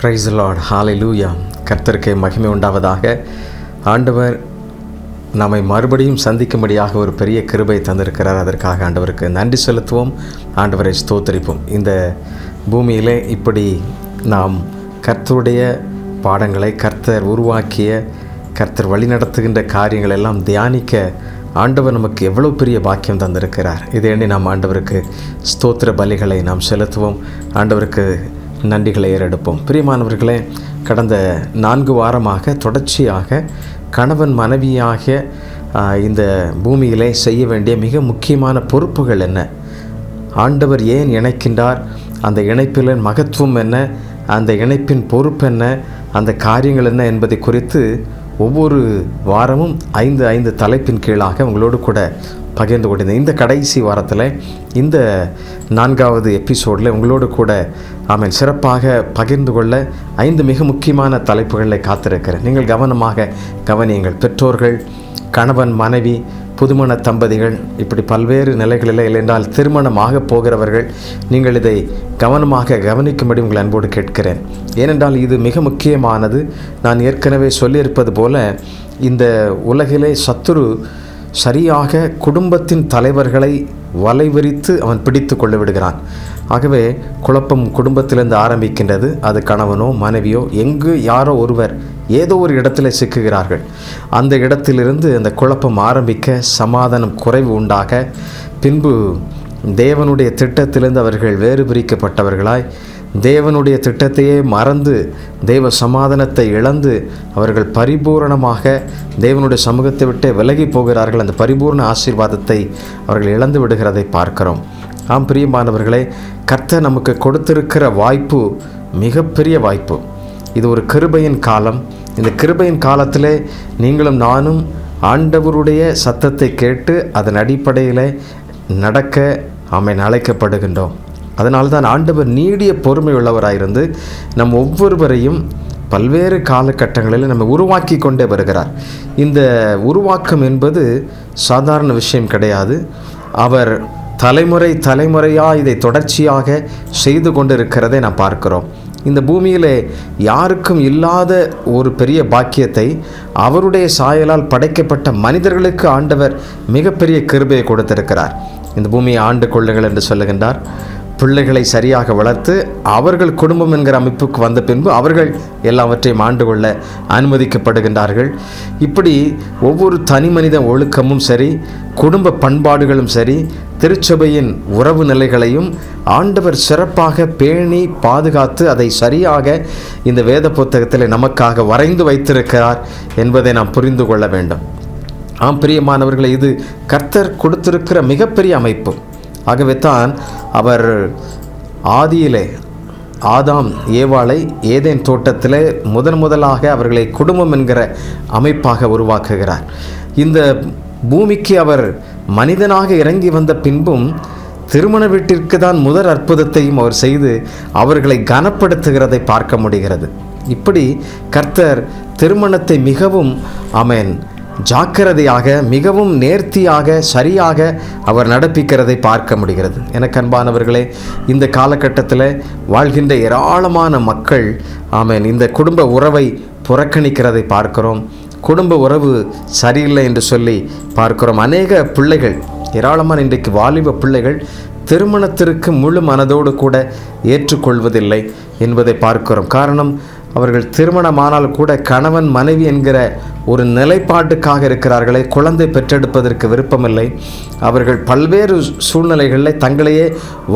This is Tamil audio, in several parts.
பிரைஸ் லார்ட், ஹalleluya. கர்த்தருக்கு மகிமை உண்டாவதாக. ஆண்டவர் நம்மை மறுபடியும் சந்திக்கும்படியாக ஒரு பெரிய கிருபை தந்திருக்கிறார். அதற்காக ஆண்டவருக்கு நன்றி செலுத்துவோம், ஆண்டவரை ஸ்தோத்திரிப்போம். இந்த பூமியிலே இப்படி நாம் கர்த்தருடைய பாடங்களை, கர்த்தர் உருவாக்கிய, கர்த்தர் வழிநடத்துகின்ற காரியங்கள் எல்லாம் தியானிக்க ஆண்டவர் நமக்கு எவ்வளோ பெரிய பாக்கியம் தந்திருக்கிறார். இதை எண்ணி நாம் ஆண்டவருக்கு ஸ்தோத்திர பலிகளை நாம் செலுத்துவோம், ஆண்டவருக்கு நன்றிகளை ஏறெடுப்போம். பிரியமானவர்களே, கடந்த 4 வாரமாக தொடர்ச்சியாக கணவன் மனைவியாகிய இந்த பூமியிலே செய்ய வேண்டிய மிக முக்கியமான பொறுப்புகள் என்ன, ஆண்டவர் ஏன் இணைக்கின்றார், அந்த இணைப்பில் மகத்துவம் என்ன, அந்த இணைப்பின் பொறுப்பு என்ன, அந்த காரியங்கள் என்ன என்பதை குறித்து ஒவ்வொரு வாரமும் 5 தலைப்பின் கீழாக உங்களோடு கூட பகிர்ந்து கொண்டிருந்தேன். இந்த கடைசி வாரத்தில் இந்த 4வது எபிசோடில் உங்களோடு கூட சிறப்பாக பகிர்ந்து கொள்ள 5 மிக முக்கியமான தலைப்புகளை காத்திருக்கிறேன். நீங்கள் கவனமாக கவனியுங்கள். பெற்றோர்கள், கணவன் மனைவி, புதுமண தம்பதிகள், இப்படி பல்வேறு நிலைகளில், இல்லையென்றால் திருமணமாக போகிறவர்கள், நீங்கள் இதை கவனமாக கவனிக்கும்படி உங்கள் அன்போடு கேட்கிறேன். ஏனென்றால் இது மிக முக்கியமானது. நான் ஏற்கனவே சொல்லியிருப்பது போல, இந்த உலகிலே சத்துரு சரியாக குடும்பத்தின் தலைவர்களை வலைவிரித்து அவன் பிடித்து கொள்ள விடுகிறான். ஆகவே குழப்பம் குடும்பத்திலிருந்து ஆரம்பிக்கின்றது. அது கணவனோ மனைவியோ, எங்கு யாரோ ஒருவர் ஏதோ ஒரு இடத்துல சிக்குகிறார்கள். அந்த இடத்திலிருந்து அந்த குழப்பம் ஆரம்பிக்க, சமாதானம் குறைவு உண்டாக, பின்பு தேவனுடைய திட்டத்திலிருந்து அவர்கள் வேறு பிரிக்கப்பட்டவர்களாய், தேவனுடைய திட்டத்தையே மறந்து தேவ சமாதானத்தை இழந்து அவர்கள் பரிபூரணமாக தேவனுடைய சமூகத்தை விட்டு விலகி போகிறார்கள். அந்த பரிபூர்ண ஆசீர்வாதத்தை அவர்கள் இழந்து விடுகிறதை பார்க்கிறோம். ஆம் பிரியமானவர்களே, கர்த்தர் நமக்கு கொடுத்திருக்கிற வாய்ப்பு மிகப்பெரிய வாய்ப்பு. இது ஒரு கிருபையின் காலம். இந்த கிருபையின் காலத்திலே நீங்களும் நானும் ஆண்டவருடைய சத்தத்தை கேட்டு அதன் அடிப்படையில் நடக்க அழைக்கப்படுகின்றோம். அதனால தான் ஆண்டவர் நீடிய பொறுமை உள்ளவராயிருந்து நம் ஒவ்வொருவரையும் பல்வேறு காலகட்டங்களில் நம்ம உருவாக்கி கொண்டே வருகிறார். இந்த உருவாக்கம் என்பது சாதாரண விஷயம் கிடையாது. அவர் தலைமுறையாக இதை தொடர்ச்சியாக செய்து கொண்டிருக்கிறதை நாம் பார்க்கிறோம். இந்த பூமியிலே யாருக்கும் இல்லாத ஒரு பெரிய பாக்கியத்தை அவருடைய சாயலால் படைக்கப்பட்ட மனிதர்களுக்கு ஆண்டவர் மிகப்பெரிய கிருபையை கொடுத்திருக்கிறார். இந்த பூமியை ஆண்டு கொள்ளுங்கள் என்று சொல்லுகின்றார். பிள்ளைகளை சரியாக வளர்த்து அவர்கள் குடும்பம் என்கிற அமைப்புக்கு வந்த பின்பு அவர்கள் எல்லாவற்றையும் ஆண்டு கொள்ள அனுமதிக்கப்படுகின்றார்கள். இப்படி ஒவ்வொரு தனி மனித ஒழுக்கமும் சரி, குடும்ப பண்பாடுகளும் சரி, திருச்சபையின் உறவு நிலைகளையும் ஆண்டவர் சிறப்பாக பேணி பாதுகாத்து அதை சரியாக இந்த வேத புத்தகத்தில் நமக்காக வரைந்து வைத்திருக்கிறார் என்பதை நாம் புரிந்து கொள்ள வேண்டும். ஆம் பிரியமானவர்களை, இது கர்த்தர் கொடுத்திருக்கிற மிகப்பெரிய அமைப்பு. ஆகவே தான் அவர் ஆதியிலே ஆதாம் ஏவாளை ஏதேன் தோட்டத்திலே முதலாக அவர்களை குடும்பம் என்கிற அமைப்பாக உருவாக்குகிறார். இந்த பூமிக்கு அவர் மனிதனாக இறங்கி வந்த பின்பும் திருமண வீட்டிற்கு தான் முதல் அற்புதத்தையும் அவர் செய்து அவர்களை கனப்படுத்துகிறதை பார்க்க முடிகிறது. இப்படி கர்த்தர் திருமணத்தை மிகவும் ஜாக்கிரதையாக, மிகவும் நேர்த்தியாக, சரியாக அவர் நடப்பிக்கிறதை பார்க்க முடிகிறது. எனக்கு அன்பானவர்களே, இந்த காலகட்டத்தில் வாழ்கின்ற ஏராளமான மக்கள் இந்த குடும்ப உறவை புறக்கணிக்கிறதை பார்க்கிறோம். குடும்ப உறவு சரியில்லை என்று சொல்லி பார்க்கிறோம். அநேக பிள்ளைகள், ஏராளமான இன்றைக்கு வாலிப பிள்ளைகள் திருமணத்திற்கு முழு மனதோடு கூட ஏற்றுக்கொள்வதில்லை என்பதை பார்க்கிறோம். காரணம், அவர்கள் திருமணமானால் கூட கணவன் மனைவி என்கிற ஒரு நிலைப்பாட்டுக்காக இருக்கிறார்களே, குழந்தை பெற்றெடுப்பதற்கு விருப்பமில்லை. அவர்கள் பல்வேறு சூழ்நிலைகளில் தங்களையே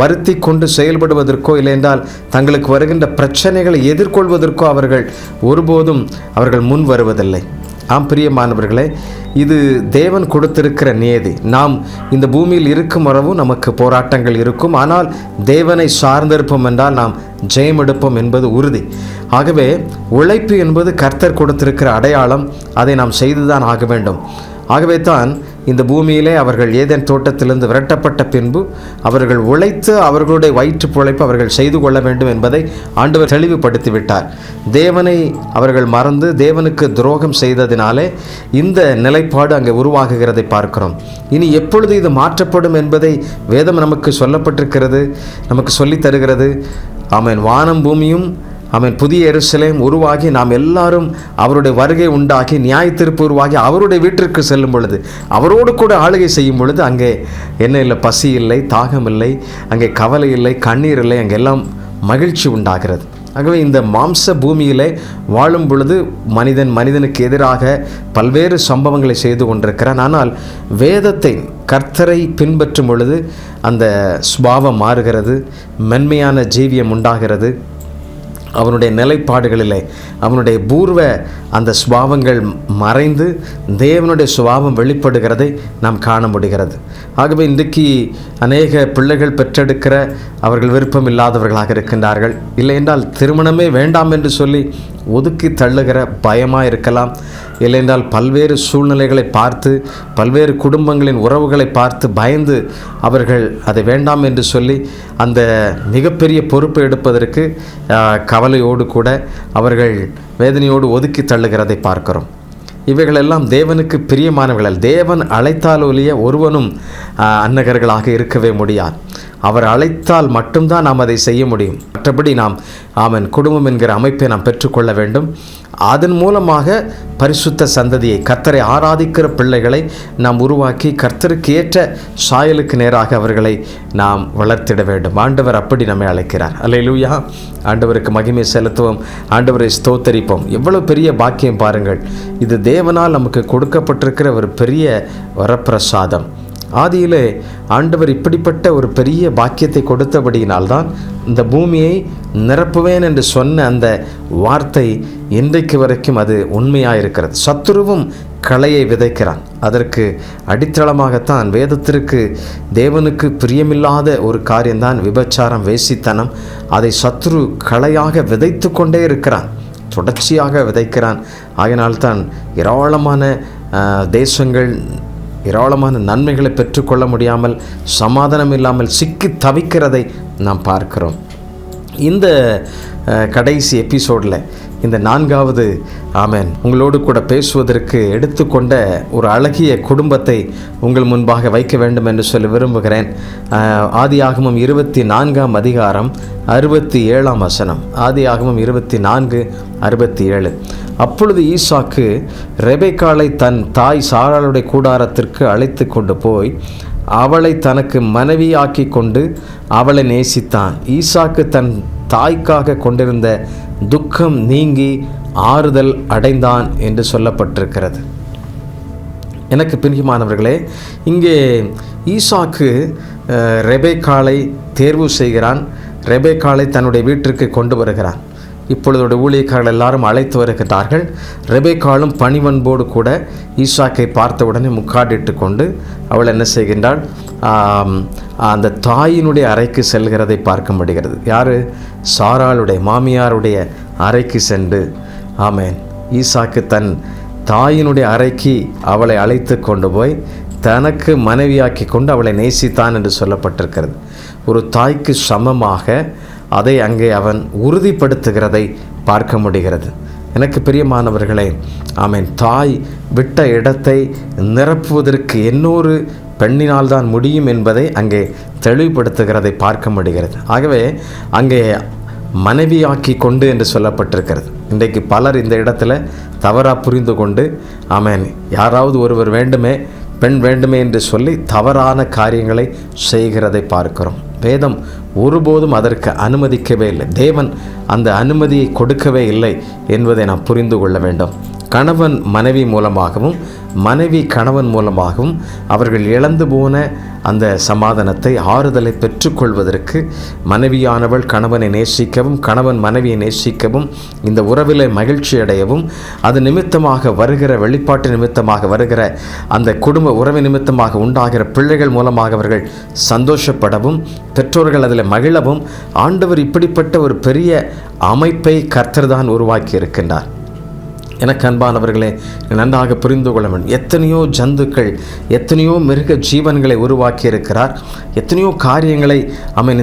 வருத்தி கொண்டு செயல்படுவதற்கோ, இல்லையென்றால் தங்களுக்கு வருகின்ற பிரச்சனைகளை எதிர்கொள்வதற்கோ ஒருபோதும் அவர்கள் முன் வருவதில்லை. ஆம் பிரியமானவர்களே, இது தேவன் கொடுத்திருக்கிற நியதி. நாம் இந்த பூமியில் இருக்கும் வரவும் நமக்கு போராட்டங்கள் இருக்கும். ஆனால் தேவனை சார்ந்திருப்போம் என்றால் நாம் ஜெயம் எடுப்போம் என்பது உறுதி. ஆகவே உழைப்பு என்பது கர்த்தர் கொடுத்திருக்கிற அடையாளம். அதை நாம் செய்துதான் ஆக வேண்டும். ஆகவே தான் இந்த பூமியிலே அவர்கள் ஏதேன் தோட்டத்திலிருந்து விரட்டப்பட்ட பின்பு அவர்கள் உழைத்து அவர்களுடைய வயிற்று பிழைப்பு அவர்கள் செய்து கொள்ள வேண்டும் என்பதை ஆண்டவர் தெளிவுபடுத்திவிட்டார். தேவனை அவர்கள் மறந்து தேவனுக்கு துரோகம் செய்ததினாலே இந்த நிலைப்பாடு அங்கே உருவாகுகிறதை பார்க்கிறோம். இனி எப்பொழுது இது மாற்றப்படும் என்பதை வேதம் நமக்கு சொல்லப்பட்டிருக்கிறது, நமக்கு சொல்லித் தருகிறது. ஆமென். வானம் பூமியும் புதிய எருசலேம் உருவாகி நாம் எல்லாரும் அவருடைய வருகை உண்டாகி நியாய தீர்ப்பு உருவாகி அவருடைய வீட்டிற்கு செல்லும் பொழுது, அவரோடு கூட ஆளுகை செய்யும் பொழுது, அங்கே என்ன இல்லை, பசி இல்லை, தாகம் இல்லை, அங்கே கவலை இல்லை, கண்ணீர் இல்லை, அங்கெல்லாம் மகிழ்ச்சி உண்டாகிறது. ஆகவே இந்த மாம்ச பூமியிலே வாழும் பொழுது மனிதனுக்கு எதிராக பல்வேறு சம்பவங்களை செய்து கொண்டிருக்கிறான். ஆனால் வேதத்தை, கர்த்தரை பின்பற்றும் பொழுது அந்த சுபாவம் மாறுகிறது, மென்மையான ஜீவியம் உண்டாகிறது. அவனுடைய நிலைப்பாடுகளிலே அவனுடைய பூர்வ அந்த சுபாவங்கள் மறைந்து தேவனுடைய சுபாவம் வெளிப்படுகிறதை நாம் காண முடிகிறது. ஆகவே இன்றைக்கு அநேக பிள்ளைகள் பெற்றெடுக்கிற அவர்கள் விருப்பம் இல்லாதவர்களாக இருக்கின்றார்கள். இல்லை என்றால் திருமணமே வேண்டாம் என்று சொல்லி ஒதுக்கி தள்ளுகிற பயமாக இருக்கலாம். இல்லை என்றால் பல்வேறு சூழ்நிலைகளை பார்த்து, பல்வேறு குடும்பங்களின் உறவுகளை பார்த்து பயந்து அவர்கள் அதை வேண்டாம் என்று சொல்லி அந்த மிகப்பெரிய பொறுப்பை எடுப்பதற்கு கவலையோடு கூட அவர்கள் வேதனையோடு ஒதுக்கி தள்ளுகிறதை பார்க்கிறோம். இவைகளெல்லாம் தேவனுக்கு பிரியமானவர்கள். தேவன் அழைத்தால் ஒழிய ஒருவனும் அன்னகர்களாக இருக்கவே முடியாது. அவர் அழைத்தால் மட்டும்தான் நாம் அதை செய்ய முடியும். மற்றபடி நாம் குடும்பம் என்கிற அமைப்பை நாம் பெற்றுக்கொள்ள வேண்டும். அதன் மூலமாக பரிசுத்த சந்ததியை, கர்த்தரை ஆராதிக்கிற பிள்ளைகளை நாம் உருவாக்கி கர்த்தருக்கு ஏற்ற சாயலுக்கு நேராக அவர்களை நாம் வளர்த்திட வேண்டும். ஆண்டவர் அப்படி நம்மை அழைக்கிறார். அல்லேலூயா. ஆண்டவருக்கு மகிமை செலுத்துவோம், ஆண்டவரை ஸ்தோத்தரிப்போம். எவ்வளவு பெரிய பாக்கியம் பாருங்கள். இது தேவனால் நமக்கு கொடுக்கப்பட்டிருக்கிற ஒரு பெரிய வரப்பிரசாதம். ஆதியிலே ஆண்டவர் இப்படிப்பட்ட ஒரு பெரிய பாக்கியத்தை கொடுத்தபடியினால்தான் இந்த பூமியை நிரப்புவேன் என்று சொன்ன அந்த வார்த்தை இன்றைக்கு வரைக்கும் அது உண்மையாயிருக்கிறது. சத்துருவும் களையை விதைக்கிறான். அதற்கு அடித்தளமாகத்தான் வேதத்திற்கு தேவனுக்கு பிரியமில்லாத ஒரு காரியம்தான் விபச்சாரம், வேசித்தனம். அதை சத்துரு களையாக விதைத்து கொண்டே இருக்கிறான், தொடர்ச்சியாக விதைக்கிறான். ஆகையினால்தான் ஏராளமான தேசங்கள் ஏராளமான நன்மைகளை பெற்றுக்கொள்ள முடியாமல், சமாதானம் இல்லாமல் சிக்கி தவிக்கிறதை நாம் பார்க்கிறோம். இந்த கடைசி எபிசோடில் இந்த 4வது உங்களோடு கூட பேசுவதற்கு எடுத்துக்கொண்ட ஒரு அழகிய குடும்பத்தை உங்கள் முன்பாக வைக்க வேண்டும் என்று சொல்லி விரும்புகிறேன். ஆதியாகமம் 24ஆம் அதிகாரம் 67ஆம் வசனம். ஆதியாகமம் 24:67. அப்பொழுது ஈசாக்கு ரெபெக்காளை தன் தாய் சாராளுடைய கூடாரத்திற்கு அழைத்து கொண்டு போய் அவளை தனக்கு மனைவியாக்கி கொண்டு அவளை நேசித்தான். ஈசாக்கு தன் தாய்க்காக கொண்டிருந்த துக்கம் நீங்கி ஆறுதல் அடைந்தான் என்று சொல்லப்பட்டிருக்கிறது. எனக்கு பிரியமானவர்களே, இங்கே ஈசாக்கு ரெபெக்காளை தேர்வு செய்கிறான். ரெபெக்காளை தன்னுடைய வீட்டிற்கு கொண்டு வருகிறான். இப்பொழுது ஊழியக்காரர்கள் எல்லாரும் அழைத்து வருகிறார்கள். ரெபெக்காளும் பணிவன்போடு கூட ஈசாக்கை பார்த்தவுடனே முக்காடிட்டு கொண்டு அவள் என்ன செய்கின்றாள், அந்த தாயினுடைய அறைக்கு செல்கிறதை பார்க்க முடிகிறது. யார்? சாராளுடைய மாமியாருடைய அறைக்கு சென்று ஈசாக்கு தன் தாயினுடைய அறைக்கு அவளை அழைத்து கொண்டு போய் தனக்கு மனைவியாக்கி கொண்டு அவளை நேசித்தான் என்று சொல்லப்பட்டிருக்கிறது. ஒரு தாய்க்கு சமமாக அதை அங்கே அவன் உறுதிப்படுத்துகிறதை பார்க்க முடிகிறது. எனக்கு பிரியமானவர்களே, தாய் விட்ட இடத்தை நிரப்புவதற்கு இன்னொரு பெண்ணினால் தான் முடியும் என்பதை அங்கே தெளிவுபடுத்துகிறதை பார்க்க முடிகிறது. ஆகவே அங்கே மனைவியாக்கி கொண்டு என்று சொல்லப்பட்டிருக்கிறது. இன்றைக்கு பலர் இந்த இடத்துல தவறாக புரிந்து கொண்டு யாராவது ஒருவர் வேண்டுமே, பெண் வேண்டுமே என்று சொல்லி தவறான காரியங்களை செய்கிறதை பார்க்கிறோம். வேதம் ஒருபோதும் அதற்கு அனுமதிக்கவே இல்லை. தேவன் அந்த அனுமதியை கொடுக்கவே இல்லை என்பதை நாம் புரிந்து கொள்ள வேண்டும். கணவன் மனைவி மூலமாகவும் மனைவி கணவன் மூலமாகவும் அவர்கள் இழந்து போன அந்த சமாதானத்தை, ஆறுதலை பெற்றுக்கொள்வதற்கு மனைவியானவள் கணவனை நேசிக்கவும் கணவன் மனைவியை நேசிக்கவும், இந்த உறவிலே மகிழ்ச்சி அடையவும், அது நிமித்தமாக வருகிற வெளிப்பாட்டு நிமித்தமாக வருகிற அந்த குடும்ப உறவு நிமித்தமாக உண்டாகிற பிள்ளைகள் மூலமாக அவர்கள் சந்தோஷப்படவும், பெற்றோர்கள் அதில் மகிழவும் ஆண்டவர் இப்படிப்பட்ட ஒரு பெரிய அமைப்பை கர்த்தர் தான் உருவாக்கி இருக்கின்றார். எனக்கு அன்பானவர்களே, நன்றாக புரிந்து கொள்ள வேண்டும். எத்தனையோ ஜந்துக்கள், எத்தனையோ மிருக ஜீவன்களை உருவாக்கி இருக்கிறார். எத்தனையோ காரியங்களை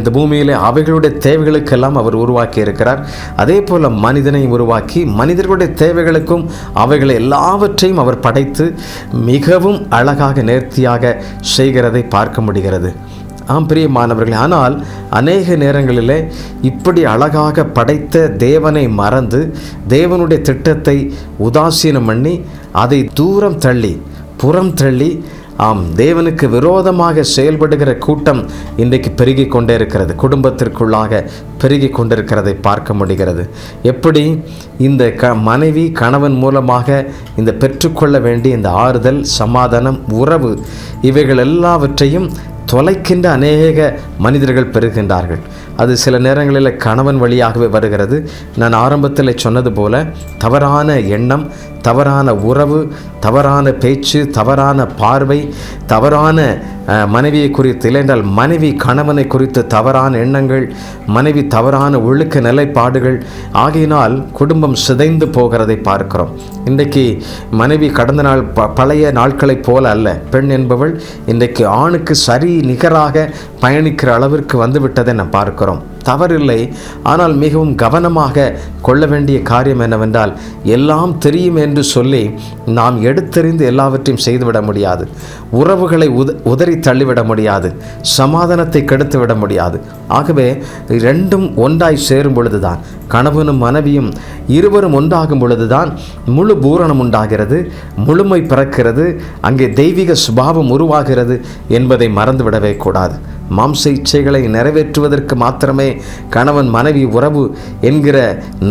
இந்த பூமியிலே அவைகளுடைய தேவைகளுக்கெல்லாம் அவர் உருவாக்கி இருக்கிறார். அதே போல் மனிதனை உருவாக்கி மனிதர்களுடைய தேவைகளுக்கும் அவைகளை எல்லாவற்றையும் அவர் படைத்து மிகவும் அழகாக நேர்த்தியாக செய்கிறதை பார்க்க முடிகிறது. பிரியமானவர்களே, ஆனால் அநேக நேரங்களிலே இப்படி அழகாக படைத்த தேவனை மறந்து தேவனுடைய திட்டத்தை உதாசீனம் பண்ணி அதை தூரம் தள்ளி புறம் தள்ளி தேவனுக்கு விரோதமாக செயல்படுகிற கூட்டம் இன்றைக்கு பெருகி கொண்டே இருக்கிறது. குடும்பத்திற்குள்ளாக பெருகி கொண்டிருக்கிறதை பார்க்க முடிகிறது. எப்படி இந்த மனைவி கணவன் மூலமாக இந்த பெற்றுக்கொள்ள வேண்டிய இந்த ஆறுதல், சமாதானம், உறவு இவைகள் எல்லாவற்றையும் தொலைக்கின்ற அநேக மனிதர்கள் பெறுகின்றார்கள். அது சில நேரங்களில் கணவன் வழியாகவே வருகிறது. நான் ஆரம்பத்தில் சொன்னது போல தவறான எண்ணம், தவறான உறவு, தவறான பேச்சு, தவறான பார்வை, தவறான மனைவியை குறித்து, இல்லைன்றால் மனைவி கணவனை குறித்து தவறான எண்ணங்கள், மனைவி தவறான ஒழுக்க நிலைப்பாடுகள் ஆகியினால் குடும்பம் சிதைந்து போகிறதை பார்க்கிறோம். இன்றைக்கு மனைவி கடந்த நாள் பழைய நாட்களைப் போல அல்ல. பெண் என்பவள் இன்றைக்கு ஆணுக்கு சரி நிகராக பயணிக்கிற அளவிற்கு வந்துவிட்டதை நாம் பார்க்கிறோம். தவறில்லை, ஆனால் மிகவும் கவனமாக கொள்ள வேண்டிய காரியம் என்னவென்றால், எல்லாம் தெரியும் என்று சொல்லி நாம் எடுத்தறிந்து எல்லாவற்றையும் செய்துவிட முடியாது. உறவுகளை உதறி தள்ளிவிட முடியாது. சமாதானத்தை கெடுத்து விட முடியாது. ஆகவே ரெண்டும் ஒன்றாய் சேரும் பொழுதுதான், கணவனும் மனைவியும் இருவரும் ஒன்றாகும் பொழுதுதான் முழு பூரணம் உண்டாகிறது, முழுமை பிறக்கிறது, அங்கே தெய்வீக சுபாவம் உருவாகிறது என்பதை மறந்துவிடவே கூடாது. மாம்ச இச்சைகளை நிறைவேற்றுவதற்கு மாத்திரமே கணவன் மனைவி உறவு என்கிற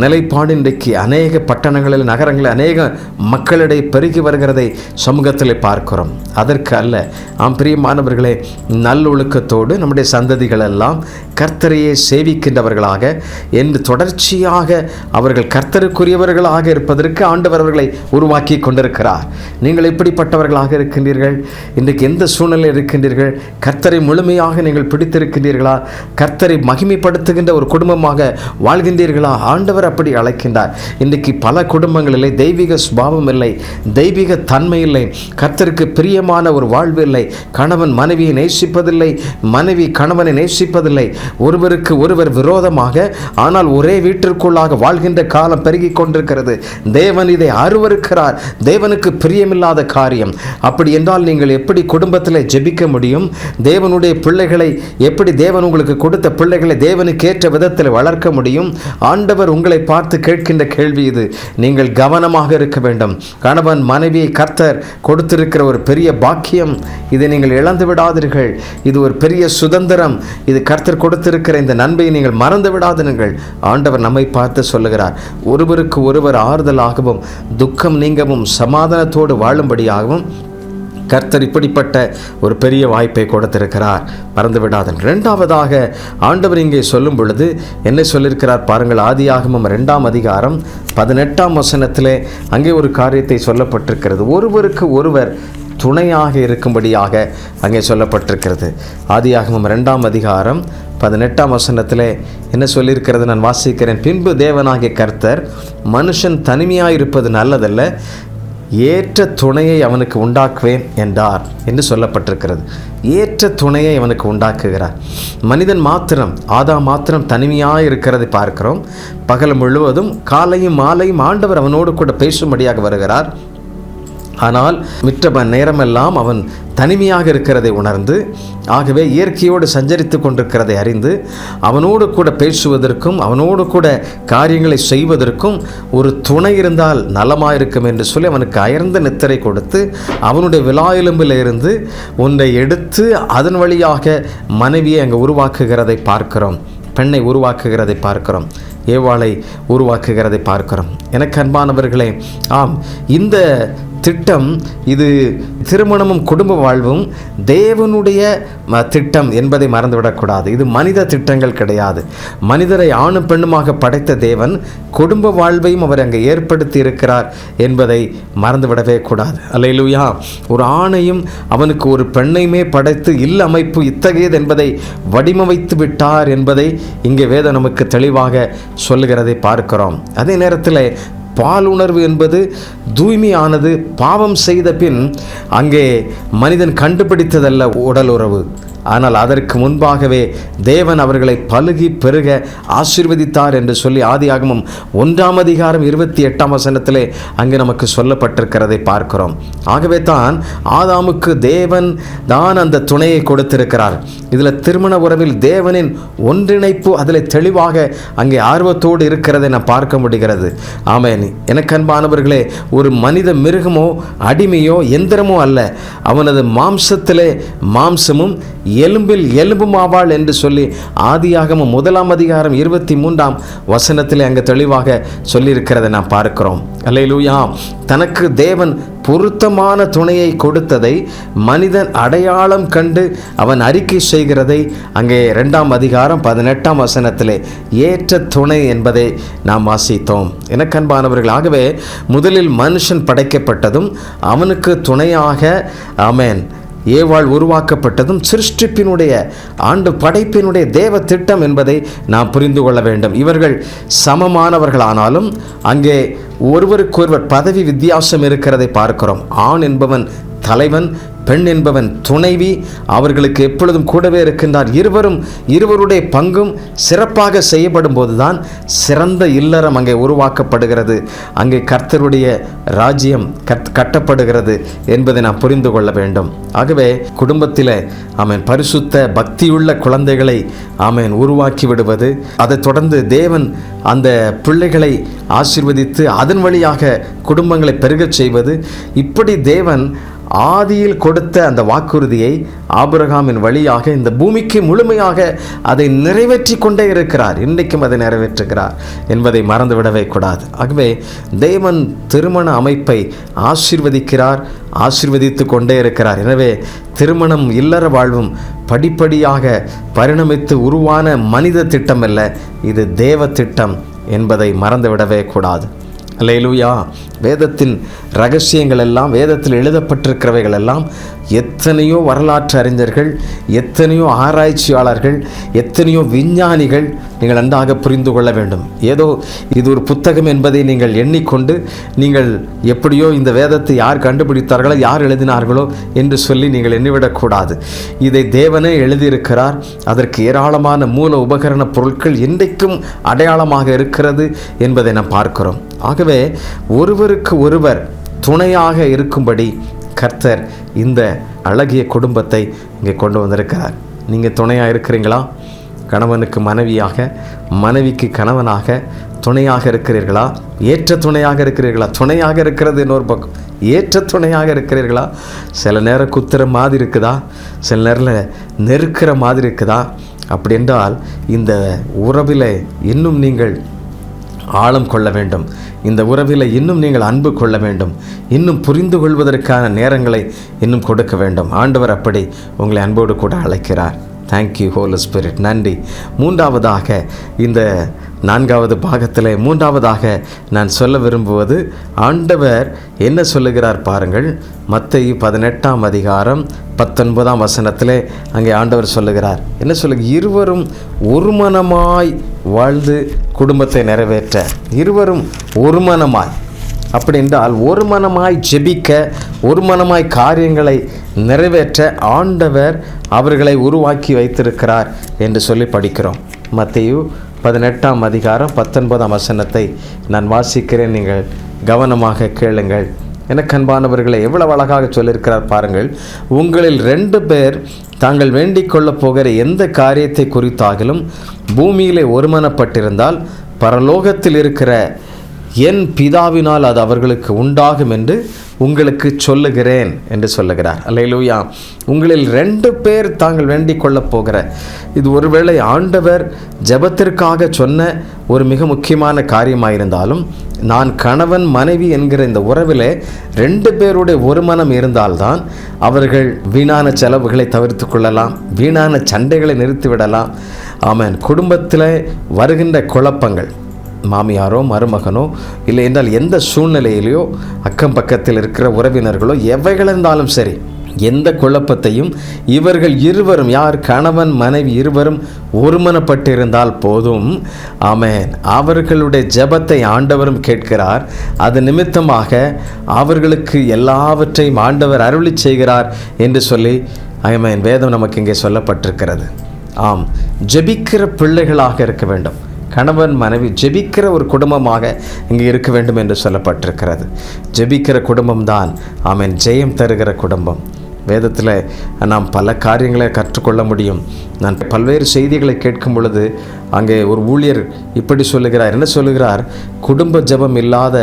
நிலைப்பாடு இன்றைக்கு அநேக பட்டணங்களில், நகரங்களில் அநேக மக்களிடையே பெருகி வருகிறதை சமூகத்தில் பார்க்கிறோம். அதற்கு அல்ல. பிரியமானவர்களே, நல்லொழுக்கத்தோடு நம்முடைய சந்ததிகள் எல்லாம் கர்த்தரையே சேவிக்கின்றவர்களாக என்று தொடர்ச்சியாக அவர்கள் கர்த்தருக்குரியவர்களாக இருப்பதற்கு ஆண்டவர் அவர்களை உருவாக்கி கொண்டிருக்கிறார். நீங்கள் எப்படிப்பட்டவர்களாக இருக்கின்றீர்கள்? இன்றைக்கு எந்த சூழ்நிலையில் இருக்கின்றீர்கள்? கர்த்தரை முழுமையாக நீங்கள் பிடித்திருக்கின்றீர்களா? கர்த்தரை மகிமைப்படுத்துகின்ற ஒரு குடும்பமாக வாழ்கின்றீர்களா? ஆண்டவர் அப்படி அழைக்கின்றார். இன்றைக்கு பல குடும்பங்களிலே தெய்வீக சுபாவம் இல்லை, தெய்வீக தன்மை இல்லை, கர்த்தருக்கு பிரியமான ஒரு வாழ்வு இல்லை. கணவன் மனைவியை நேசிப்பதில்லை, மனைவி கணவனை நேசிப்பதில்லை. ஒருவருக்கு ஒருவர் விரோதமாக, ஆனால் ஒரே வீட்டிற்குள்ளாக வாழ்கின்ற காலம் பெருகி கொண்டிருக்கிறது. தேவன் இதை அருவருக்கிறார். தேவனுக்கு பிரியமில்லாத காரியம். அப்படி என்றால் நீங்கள் எப்படி குடும்பத்தில் ஜெபிக்க முடியும்? தேவனுடைய பிள்ளைகளை எப்படி, தேவன் உங்களுக்கு கொடுத்த பிள்ளைகளை தேவனுக்கு ஏற்ற விதத்தில் வளர்க்க முடியும்? ஆண்டவர் உங்களை பார்த்து கேட்கின்ற கேள்வி இது. நீங்கள் கவனமாக இருக்க வேண்டும். கணவன் மனைவியை கர்த்தர் கொடுத்திருக்கிற ஒரு பெரிய பாக்கியம். இதை நீங்கள் இழந்து விடாதீர்கள். இது ஒரு பெரிய சுதந்திரம். இது கர்த்தர் கொடுத்திருக்கிற இந்த நன்மையை நீங்கள் மறந்து விடாதீர்கள். ஆண்டவர் நம்மை பார்த்து சொல்லுகிறார், ஒருவருக்கு ஒருவர் ஆறுதலாகவும் துக்கம் நீங்கவும் சமாதானத்தோடு வாழும்படியாகவும் கர்த்தர் இப்படிப்பட்ட ஒரு பெரிய வாய்ப்பை கொடுத்திருக்கிறார். மறந்து விடாதன். இரண்டாவதாக ஆண்டவர் இங்கே சொல்லும் பொழுது என்ன சொல்லியிருக்கிறார் பாருங்கள். ஆதியாகமம் 2ஆம் அதிகாரம் 18ஆம் வசனத்திலே அங்கே ஒரு காரியத்தை சொல்லப்பட்டிருக்கிறது. ஒருவருக்கு ஒருவர் துணையாக இருக்கும்படியாக அங்கே சொல்லப்பட்டிருக்கிறது. ஆதியாகமம் 2ஆம் அதிகாரம் 18ஆம் வசனத்திலே என்ன சொல்லியிருக்கிறது நான் வாசிக்கிறேன். பின்பு தேவனாகிய கர்த்தர், மனுஷன் தனிமையாயிருப்பது நல்லதல்ல, ஏற்ற துணையை அவனுக்கு உண்டாக்குவேன் என்றார் என்று சொல்லப்பட்டிருக்கிறது. ஏற்ற துணையை அவனுக்கு உண்டாக்குகிறார். மனிதன் மாத்திரம், ஆதாம் மாத்திரம் தனிமையாக இருக்கிறதை பார்க்கிறோம். பகல் முழுவதும் காலையும் மாலையும் ஆண்டவர் அவனோடு கூட பேசும்படியாக வருகிறார். ஆனால் மிற்ற நேரமெல்லாம் அவன் தனிமையாக இருக்கிறதை உணர்ந்து, ஆகவே இயற்கையோடு சஞ்சரித்து கொண்டிருக்கிறதை அறிந்து, அவனோடு கூட பேசுவதற்கும் அவனோடு கூட காரியங்களை செய்வதற்கும் ஒரு துணை இருந்தால் நலமாயிருக்கும் என்று சொல்லி அவனுக்கு அயர்ந்த நித்திரை கொடுத்து அவனுடைய விலா எலும்பில் இருந்து ஒன்றை எடுத்து அதன் வழியாக மனைவியை அங்கே உருவாக்குகிறதை பார்க்கிறோம். பெண்ணை உருவாக்குகிறதை பார்க்கிறோம். ஏவாளை உருவாக்குகிறதை பார்க்கிறோம். எனக்கு அன்பானவர்களே, இந்த திட்டம், இது திருமணமும் குடும்ப வாழ்வும் தேவனுடைய திட்டம் என்பதை மறந்துவிடக்கூடாது. இது மனித திட்டங்கள் கிடையாது. மனிதரை ஆணும் பெண்ணுமாக படைத்த தேவன் குடும்ப வாழ்வையும் அவர் அங்கே ஏற்படுத்தி இருக்கிறார் என்பதை மறந்துவிடவே கூடாது. அல்லேலூயா. ஒரு ஆணையும் அவனுக்கு ஒரு பெண்ணையுமே படைத்து இல்ல அமைப்பு இத்தகையது என்பதை வடிவமைத்து விட்டார் என்பதை இங்கே வேதம் நமக்கு தெளிவாக சொல்லுகிறதை பார்க்கிறோம். அதே நேரத்தில் பாலுணர்வு என்பது தூய்மையானது. பாவம் செய்த பின் அங்கே மனிதன் கண்டுபிடித்ததல்ல உடல் உறவு, ஆனால் அதற்கு முன்பாகவே தேவன் அவர்களை பலுகி பெருக ஆசீர்வதித்தார் என்று சொல்லி ஆதியாகமம் 1:28 அங்கே நமக்கு சொல்லப்பட்டிருக்கிறதை பார்க்கிறோம். ஆகவே தான் ஆதாமுக்கு தேவன் தான் அந்த துணையை கொடுத்திருக்கிறார். இதில் திருமண உறவில் தேவனின் ஒன்றிணைப்பு அதில் தெளிவாக அங்கே ஆர்வத்தோடு இருக்கிறதை நான் பார்க்க முடிகிறது. ஆமென். எனக்கு அன்பானவர்களே, ஒரு மனித மிருகமோ அடிமையோ எந்திரமோ அல்ல, அவனது மாம்சத்திலே மாம்சமும் எலும்பில் எலும்பும் ஆவாள் என்று சொல்லி ஆதியாகமம் 1:23 அங்கு தெளிவாக சொல்லியிருக்கிறதை நாம் பார்க்கிறோம். அல்லேலூயா. தனக்கு தேவன் பொருத்தமான துணையை கொடுத்ததை மனிதன் அடையாளம் கண்டு அவன் அறிக்கை செய்கிறதை அங்கே 2:18 ஏற்ற துணை என்பதை நாம் வாசித்தோம். எனக்கு அன்பானவர்கள், ஆகவே முதலில் மனுஷன் படைக்கப்பட்டதும் அவனுக்கு துணையாக ஆமென் ஏவாள் உருவாக்கப்பட்டதும் சிருஷ்டிப்பினுடைய படைப்பினுடைய தேவ திட்டம் என்பதை நாம் புரிந்து கொள்ள வேண்டும். இவர்கள் சமமானவர்களானாலும் அங்கே ஒருவருக்கொருவர் பதவி வித்தியாசம் இருக்கிறதை பார்க்கிறோம். ஆண் என்பவன் தலைவன், பெண் என்பவன் துணைவி, அவர்களுக்கு எப்பொழுதும் கூடவே இருக்கின்றார். இருவருடைய பங்கும் சிறப்பாக செய்யப்படும் போதுதான் சிறந்த இல்லறம் அங்கே உருவாக்கப்படுகிறது, அங்கே கர்த்தருடைய ராஜ்யம் கட்டப்படுகிறது என்பதை நாம் புரிந்து கொள்ள வேண்டும். ஆகவே குடும்பத்தில் ஆமென் பரிசுத்த பக்தியுள்ள குழந்தைகளை ஆமென் உருவாக்கி விடுவது, அதைத் தொடர்ந்து தேவன் அந்த பிள்ளைகளை ஆசீர்வதித்து அதன் வழியாக குடும்பங்களை பெருகச் செய்வது, இப்படி தேவன் ஆதியில் கொடுத்த அந்த வாக்குறுதியை ஆபிரகாமின் வழியாக இந்த பூமிக்கு முழுமையாக அதை நிறைவேற்றி கொண்டே இருக்கிறார். இன்றைக்கும் அதை நிறைவேற்றுகிறார் என்பதை மறந்துவிடவே கூடாது. ஆகவே தேவன் திருமண அமைப்பை ஆசீர்வதிக்கிறார், ஆசீர்வதித்து கொண்டே இருக்கிறார். எனவே திருமணம் இல்லற வாழ்வும் படிப்படியாக பரிணமித்து உருவான மனித திட்டம் அல்ல, இது தேவ திட்டம் என்பதை மறந்துவிடவே கூடாது. அல்லேலூயா. வேதத்தின் ரகசியங்கள் எல்லாம், வேதத்தில் எழுதப்பட்டிருக்கிறவைகள் எல்லாம் எத்தனையோ வரலாற்று அறிஞர்கள், எத்தனையோ ஆராய்ச்சியாளர்கள், எத்தனையோ விஞ்ஞானிகள் நீங்கள் நன்றாக புரிந்து கொள்ள வேண்டும். ஏதோ இது ஒரு புத்தகம் என்பதை நீங்கள் எண்ணிக்கொண்டு நீங்கள் எப்படியோ இந்த வேதத்தை யார் கண்டுபிடித்தார்களோ, யார் எழுதினார்களோ என்று சொல்லி நீங்கள் எண்ணிவிடக்கூடாது. இதை தேவனே எழுதியிருக்கிறார். அதற்கு ஏராளமான மூல உபகரண பொருட்கள் இன்றைக்கும் அடையாளமாக இருக்கிறது என்பதை நாம் பார்க்கிறோம். ஆகவே ஒருவருக்கு ஒருவர் துணையாக இருக்கும்படி கர்த்தர் இந்த அழகிய குடும்பத்தை இங்கே கொண்டு வந்திருக்கிறார். நீங்கள் துணையாக இருக்கிறீங்களா? கணவனுக்கு மனைவியாக, மனைவிக்கு கணவனாக துணையாக இருக்கிறீர்களா? ஏற்ற துணையாக இருக்கிறீர்களா? துணையாக இருக்கிறது இன்னொரு பக்கம், ஏற்ற துணையாக இருக்கிறீர்களா? சில நேரம் குத்துற மாதிரி இருக்குதா? சில நேரத்தில் நெருக்கிற மாதிரி இருக்குதா? அப்படி என்றால் இந்த உறவில் இன்னும் நீங்கள் ஆழம் கொள்ள வேண்டும். இந்த உறவில் இன்னும் நீங்கள் அன்பு கொள்ள வேண்டும். இன்னும் புரிந்து கொள்வதற்கான நேரங்களை இன்னும் கொடுக்க வேண்டும். ஆண்டவர் அப்படி உங்களை அன்போடு கூட அழைக்கிறார். Thank you holy spirit. நன்றி. மூன்றாவதாக, இந்த 4வது பாகத்தில் மூன்றாவதாக நான் சொல்ல விரும்புவது, ஆண்டவர் என்ன சொல்லுகிறார் பாருங்கள். மத்தேயு 18:19 அங்கே ஆண்டவர் சொல்லுகிறார். என்ன சொல்லுங்க? இருவரும் ஒருமனமாய் வாழ்ந்து குடும்பத்தை நிறைவேற்ற. இருவரும் ஒருமனமாய், அப்படி என்றால் ஒரு மனமாய் ஜெபிக்க, ஒரு மனமாய் காரியங்களை நிறைவேற்ற ஆண்டவர் அவர்களை உருவாக்கி வைத்திருக்கிறார் என்று சொல்லி படிக்கிறோம். மத்தேயு 18:19 நான் வாசிக்கிறேன், நீங்கள் கவனமாக கேளுங்கள். எனக்கு அன்பானவர்களை எவ்வளவு அழகாக சொல்லியிருக்கிறார் பாருங்கள். உங்களில் 2 பேர் தாங்கள் வேண்டிக் கொள்ளப் போகிற எந்த காரியத்தை குறித்தாகிலும் பூமியிலே ஒருமனப்பட்டிருந்தால் பரலோகத்தில் இருக்கிற என் பிதாவினால் அது அவர்களுக்கு உண்டாகும் என்று உங்களுக்கு சொல்லுகிறேன் என்று சொல்லுகிறார். அல்லேலூயா. உங்களில் 2 பேர் தாங்கள் வேண்டிக் கொள்ளப் போகிற, இது ஒருவேளை ஆண்டவர் ஜெபத்திற்காக சொன்ன ஒரு மிக முக்கியமான காரியமாயிருந்தாலும், நான் கணவன் மனைவி என்கிற இந்த உறவில் 2 பேருடைய ஒரு மனம் இருந்தால்தான் அவர்கள் வீணான செலவுகளை தவிர்த்து கொள்ளலாம், வீணான சண்டைகளை நிறுத்திவிடலாம். ஆமென். குடும்பத்தில் வருகின்ற குழப்பங்கள், மாமியாரோ மருமகனோ இல்லை என்றால் எந்த சூழ்நிலையிலையோ அக்கம் பக்கத்தில் இருக்கிற உறவினர்களோ எவைகள் இருந்தாலும் சரி, எந்த குழப்பத்தையும் இவர்கள் இருவரும், யார் கணவன் மனைவி இருவரும் ஒருமனப்பட்டிருந்தால் போதும். ஆமென். அவர்களுடைய ஜெபத்தை ஆண்டவரும் கேட்கிறார். அது நிமித்தமாக அவர்களுக்கு எல்லாவற்றையும் ஆண்டவர் அருளி செய்கிறார் என்று சொல்லி ஆமென். வேதம் நமக்கு இங்கே சொல்லப்பட்டிருக்கிறது. ஆம், ஜெபிக்கிற பிள்ளைகளாக இருக்க வேண்டும். கணவன் மனைவி ஜெபிக்கிற ஒரு குடும்பமாக இங்கே இருக்க வேண்டும் என்று சொல்லப்பட்டிருக்கிறது. ஜெபிக்கிற குடும்பம்தான் ஆமென் ஜெயம் தருகிற குடும்பம். வேதத்தில் நாம் பல காரியங்களை கற்றுக்கொள்ள முடியும். நான் பல்வேறு செய்திகளை கேட்கும் பொழுது அங்கே ஒரு ஊழியர் இப்படி சொல்லுகிறார். என்ன சொல்லுகிறார்? குடும்ப ஜெபம் இல்லாத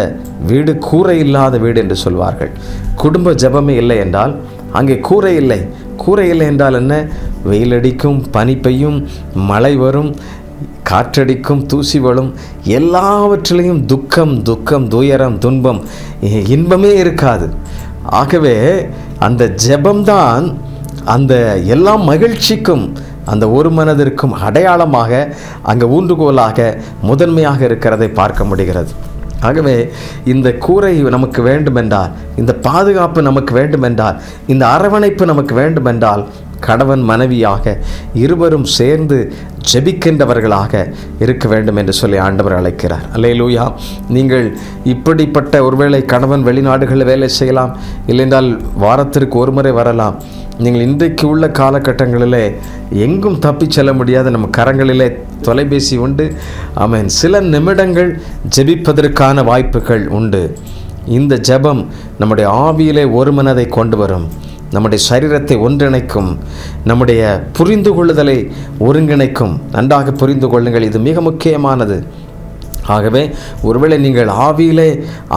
வீடு கூரை இல்லாத வீடு என்று சொல்வார்கள். குடும்ப ஜெபமே இல்லை என்றால் அங்கே கூரை இல்லை. கூரை இல்லை என்றால் என்ன? வெயிலடிக்கும், பனி பெய்யும், மழை வரும், காற்றடிக்கும், தூசி வரும், எல்லாவற்றிலையும் துக்கம், துயரம், துன்பம், இன்பமே இருக்காது. ஆகவே அந்த ஜெபம்தான் அந்த எல்லா மகிழ்ச்சிக்கும், அந்த ஒரு மனதிற்கும் அடையாளமாக, அங்கே ஊன்றுகோலாக, முதன்மையாக இருக்கிறதை பார்க்க முடிகிறது. ஆகவே இந்த கூரை நமக்கு வேண்டுமென்றால், இந்த பாதுகாப்பு நமக்கு வேண்டுமென்றால், இந்த அரவணைப்பு நமக்கு வேண்டுமென்றால், கணவன் மனைவியாக இருவரும் சேர்ந்து ஜெபிக்கின்றவர்களாக இருக்க வேண்டும் என்று சொல்லி ஆண்டவர் அழைக்கிறார். அல்லேலூயா. நீங்கள் இப்படிப்பட்ட ஒருவேளை கணவன் வெளிநாடுகளில் வேலை செய்யலாம், இல்லைன்றால் வாரத்திற்கு ஒரு முறை வரலாம். நீங்கள் இன்றைக்கு உள்ள காலகட்டங்களிலே எங்கும் தப்பி செல்ல முடியாத நம்ம கரங்களிலே தொலைபேசி உண்டு. ஆமென். சில நிமிடங்கள் ஜெபிப்பதற்கான வாய்ப்புகள் உண்டு. இந்த ஜெபம் நம்முடைய ஆவியிலே ஒரு மனதை கொண்டு வரும், நம்முடைய சரீரத்தை ஒன்றிணைக்கும், நம்முடைய புரிந்து கொள்ளுதலை ஒருங்கிணைக்கும். நன்றாக புரிந்து கொள்ளுங்கள், இது மிக முக்கியமானது. ஆகவே ஒருவேளை நீங்கள் ஆவியிலே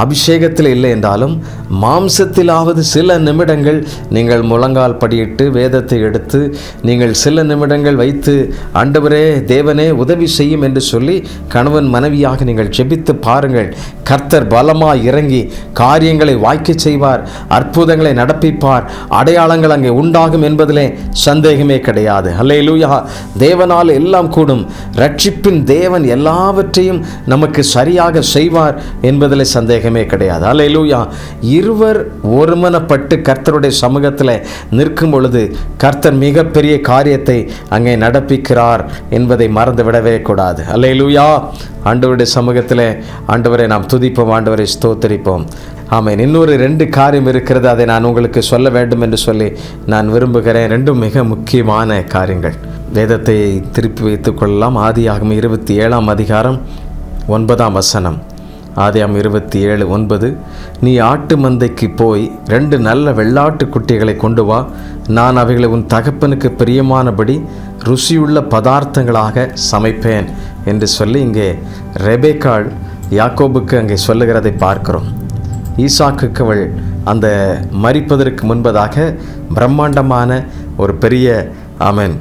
அபிஷேகத்தில் இல்லை என்றாலும் மாம்சத்திலாவது சில நிமிடங்கள் நீங்கள் முழங்கால் படியிட்டு வேதத்தை எடுத்து நீங்கள் சில நிமிடங்கள் வைத்து ஆண்டவரே தேவனே உதவி செய்யும் என்று சொல்லி கணவன் மனைவியாக நீங்கள் ஜெபித்து பாருங்கள். கர்த்தர் பலமாய் இறங்கி காரியங்களை வாய்க்க செய்வார், அற்புதங்களை நடப்பிப்பார், அடையாளங்கள் அங்கே உண்டாகும் என்பதிலே சந்தேகமே கிடையாது. அல்லேலூயா. தேவனால் எல்லாம் கூடும். ரட்சிப்பின் தேவன் எல்லாவற்றையும் நமக்கு சரியாக செய்வார் என்பதில் சந்தேகமே கிடையாது. அல்லேலூயா. இருவர் ஒருமனப்பட்டு கர்த்தருடைய சமூகத்தில் நிற்கும் பொழுது கர்த்தர் மிகப்பெரிய காரியத்தை அங்கே நடப்பிக்கிறார் என்பதை மறந்துவிடவே கூடாது. அல்லேலூயா. ஆண்டவருடைய சமூகத்தில் ஆண்டவரை நாம் துதிப்போம், ஆண்டவரை ஸ்தோத்தரிப்போம். ஆமென். இன்னொரு 2 காரியம் இருக்கிறது, அதை நான் உங்களுக்கு சொல்ல வேண்டும் என்று சொல்லி நான் விரும்புகிறேன். 2 மிக முக்கியமான காரியங்கள். வேதத்தை திருப்பி வைத்துக் கொள்ளலாம். ஆதியாகமம் 27ஆம் அதிகாரம் 9ஆம் வசனம். ஆதியாகமம் 27:9. நீ ஆட்டு மந்தைக்கு போய் 2 நல்ல வெள்ளாட்டு குட்டிகளை கொண்டு வா, நான் அவைகளை உன் தகப்பனுக்கு பிரியமானபடி ருசியுள்ள பதார்த்தங்களாக சமைப்பேன் என்று சொல்லி இங்கே ரெபேக்காள் யாக்கோபுக்கு அங்கே சொல்லுகிறதை பார்க்கிறோம். ஈசாக்குக்கு அவள் அந்த மரிப்பதற்கு முன்பதாக பிரம்மாண்டமான ஒரு பெரிய ஆமென்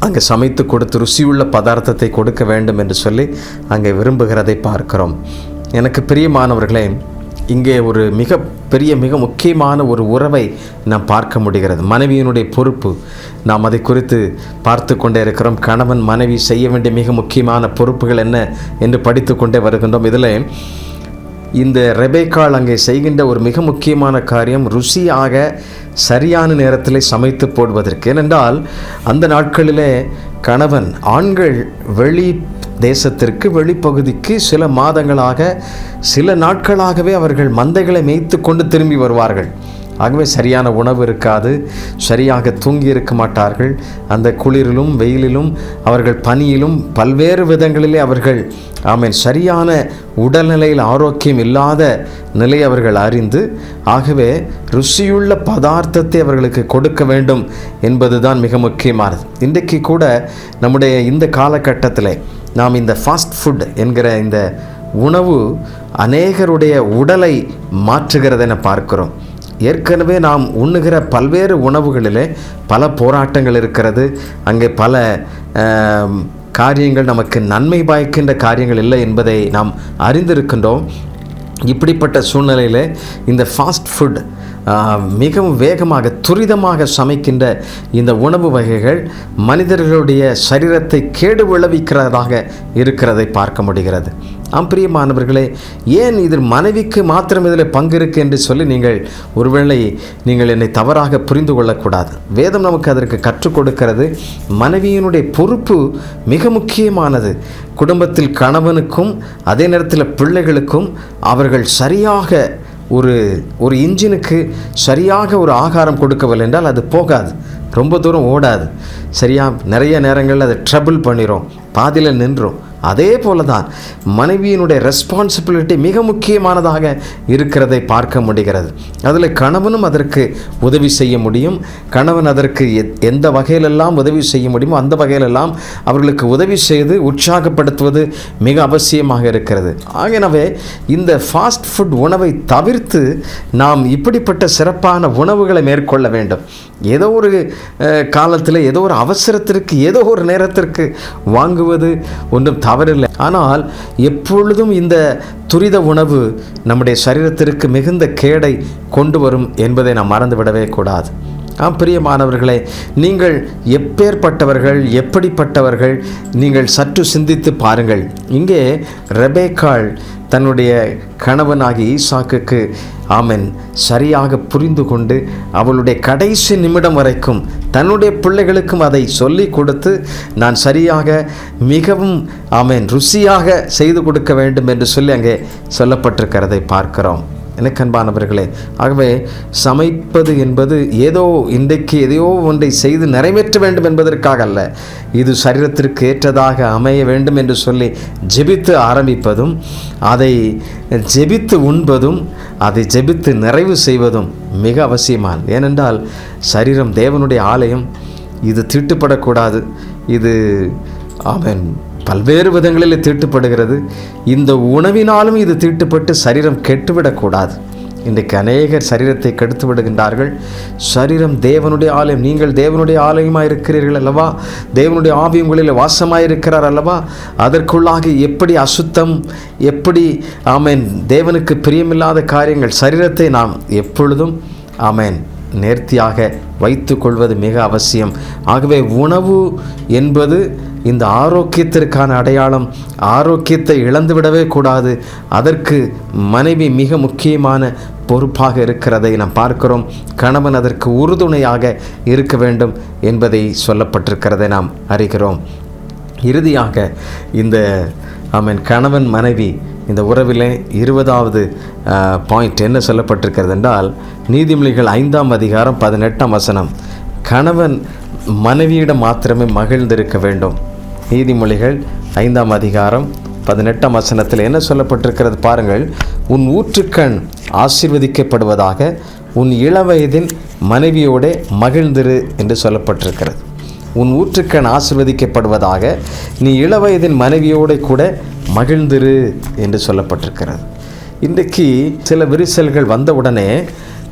அங்கே சமைத்து கொடுத்து ருசியுள்ள பதார்த்தத்தை கொடுக்க வேண்டும் என்று சொல்லி அங்கே விரும்புகிறதை பார்க்கிறோம். எனக்கு பிரியமானவர்களே, இங்கே ஒரு மிக முக்கியமான ஒரு உறவை நாம் பார்க்க முடிகிறது. மனைவியினுடைய பொறுப்பு, நாம் அதை குறித்து பார்த்து கொண்டே இருக்கிறோம். கணவன் மனைவி செய்ய வேண்டிய மிக முக்கியமான பொறுப்புகள் என்ன என்று படித்து கொண்டே வருகின்றோம். இதில் இந்த ரெபேக்காள் அங்கே செய்கின்ற ஒரு மிக முக்கியமான காரியம் ருசியாக சரியான நேரத்தில் சமைத்து போடுவதற்கு. ஏனென்றால் அந்த நாட்களிலே கணவன் ஆண்கள் வெளி தேசத்திற்கு வெளிப்பகுதிக்கு சில மாதங்களாக சில நாட்களாகவே அவர்கள் மந்தைகளை மேய்த்து கொண்டு திரும்பி வருவார்கள். ஆகவே சரியான உணவு இருக்காது, சரியாக தூங்கி இருக்க மாட்டார்கள். அந்த குளிரிலும் வெயிலிலும் அவர்கள் பனியிலும் பல்வேறு விதங்களிலே அவர்கள் ஆமென் சரியான உடல்நிலையில் ஆரோக்கியம் இல்லாத நிலை அவர்கள் அறிந்து, ஆகவே ருசியுள்ள பதார்த்தத்தை அவர்களுக்கு கொடுக்க வேண்டும் என்பதுதான் மிக முக்கியமானது. இன்றைக்கு கூட நம்முடைய இந்த காலகட்டத்தில் நாம் இந்த ஃபாஸ்ட் ஃபுட் என்கிற இந்த உணவு அநேகருடைய உடலை மாற்றுகிறதென பார்க்கிறோம். ஏற்கனவே நாம் உண்ணுகிற பல்வேறு உணவுகளிலே பல போராட்டங்கள் இருக்கிறது. அங்கே பல காரியங்கள் நமக்கு நன்மை பயக்கின்ற காரியங்கள் இல்லை என்பதை நாம் அறிந்திருக்கின்றோம். இப்படிப்பட்ட சூழ்நிலையில் இந்த ஃபாஸ்ட் ஃபுட் மிகவும் வேகமாக துரிதமாக சமைக்கின்ற இந்த உணவு வகைகள் மனிதர்களுடைய சரீரத்தை கேடு விளைவிக்கிறதாக இருக்கிறதை பார்க்க முடிகிறது. பிரியமானவர்களே, ஏன் இதில் மனைவிக்கு மாத்திரம் இதில் பங்கு இருக்கு என்று சொல்லி ஒருவேளை நீங்கள் என்னை தவறாக புரிந்து கொள்ளக்கூடாது. வேதம் நமக்கு அதற்கு கற்றுக் கொடுக்கிறது. மனைவியினுடைய பொறுப்பு மிக முக்கியமானது. குடும்பத்தில் கணவனுக்கும் அதே நேரத்தில் பிள்ளைகளுக்கும் அவர்கள் சரியாக ஒரு ஒரு இன்ஜினுக்கு சரியாக ஒரு ஆகாரம் கொடுக்கவில்லை என்றால் அது போகாது, ரொம்ப தூரம் ஓடாது. சரியாக நிறைய நேரங்களில் அதை ட்ரபிள் பண்ணிடும், பாதியில் நின்றும். அதே போல தான் மனைவியினுடைய ரெஸ்பான்சிபிலிட்டி மிக முக்கியமானதாக இருக்கிறதை பார்க்க முடிகிறது. அதில் கணவனும் அதற்கு உதவி செய்ய முடியும். கணவன் அதற்கு எந்த வகையிலெல்லாம் உதவி செய்ய முடியுமோ அந்த வகையிலெல்லாம் அவர்களுக்கு உதவி செய்து உற்சாகப்படுத்துவது மிக அவசியமாக இருக்கிறது. ஆகவே இந்த ஃபாஸ்ட் ஃபுட் உணவை தவிர்த்து நாம் இப்படிப்பட்ட சிறப்பான உணவுகளை மேற்கொள்ள வேண்டும். ஏதோ ஒரு காலத்தில் ஏதோ ஒரு அவசரத்திற்கு ஏதோ ஒரு நேரத்திற்கு வாங்குவது ஒன்றும் தவறில்லை. ஆனால் எப்பொழுதும் இந்த துரித உணவு நம்முடைய சரீரத்திற்கு மிகுந்த கேடை கொண்டு வரும் என்பதை நாம் மறந்துவிடவே கூடாது. பிரியமானவர்களே, நீங்கள் எப்பேற்பட்டவர்கள், எப்படிப்பட்டவர்கள், நீங்கள் சற்று சிந்தித்து பாருங்கள். இங்கே ரெபேக்காள் தன்னுடைய கணவனாகிய ஈசாக்குக்கு சரியாக புரிந்து கொண்டு அவளுடைய கடைசி நிமிடம் வரைக்கும் தன்னுடைய பிள்ளைகளுக்கும் அதை சொல்லி கொடுத்து, நான் சரியாக மிகவும் ருசியாக செய்து கொடுக்க வேண்டும் என்று சொல்லி அங்கே சொல்லப்பட்டிருக்கிறதை பார்க்கிறோம். எனக்கு அன்பானவர்களே, ஆகவே சமைப்பது என்பது ஏதோ இன்றைக்கு எதையோ ஒன்றை செய்து நிறைவேற்ற வேண்டும் என்பதற்காக அல்ல. இது சரீரத்திற்கு ஏற்றதாக அமைய வேண்டும் என்று சொல்லி ஜெபித்து ஆரம்பிப்பதும், அதை ஜெபித்து உண்பதும், அதை ஜெபித்து நிறைவு செய்வதும் மிக அவசியமானது. ஏனென்றால் சரீரம் தேவனுடைய ஆலயம். இது தீட்டுப்படக்கூடாது. இது பல்வேறு விதங்களில் தீட்டுப்படுகிறது. இந்த உணவினாலும் இது தீட்டுப்பட்டு சரீரம் கெட்டுவிடக்கூடாது. இன்றைக்கு அநேகர் சரீரத்தை கெடுத்து விடுகின்றார்கள். சரீரம் தேவனுடைய ஆலயம். நீங்கள் தேவனுடைய ஆலயமாக இருக்கிறீர்கள் அல்லவா? தேவனுடைய ஆவி உங்களில் வாசமாக இருக்கிறார் அல்லவா? அதற்குள்ளாக எப்படி அசுத்தம், எப்படி தேவனுக்கு பிரியமில்லாத காரியங்கள், சரீரத்தை நாம் எப்பொழுதும் நேர்த்தியாக வைத்து கொள்வது மிக அவசியம். ஆகவே உணவு என்பது இந்த ஆரோக்கியத்திற்கான அடையாளம். ஆரோக்கியத்தை இழந்துவிடவே கூடாது. அதற்கு மனைவி மிக முக்கியமான பொறுப்பாக இருக்கிறதை நாம் பார்க்கிறோம். கணவன் அதற்கு உறுதுணையாக இருக்க வேண்டும் என்பதை சொல்லப்பட்டிருக்கிறதை நாம் அறிகிறோம். இறுதியாக இந்த கணவன் மனைவி இந்த உறவிலே 20வது பாயிண்ட் என்ன சொல்லப்பட்டிருக்கிறது என்றால், நீதிமொழிகள் 5ஆம் அதிகாரம் 18ஆம் வசனம், கணவன் மனைவியிடம் மாத்திரமே மகிழ்ந்திருக்க வேண்டும். நீதிமொழிகள் 5ஆம் அதிகாரம் 18ஆம் வசனத்தில் என்ன சொல்லப்பட்டிருக்கிறது பாருங்கள். உன் ஊற்றுக்கண் ஆசீர்வதிக்கப்படுவதாக, உன் இளவயதின் மனைவியோட மகிழ்ந்திரு என்று சொல்லப்பட்டிருக்கிறது. உன் ஊற்றுக்கண் ஆசீர்வதிக்கப்படுவதாக, நீ இளவயதின் மனைவியோடு கூட மகிழ்ந்திரு என்று சொல்லப்பட்டிருக்கிறது. இன்றைக்கு சில விரிசல்கள் வந்தவுடனே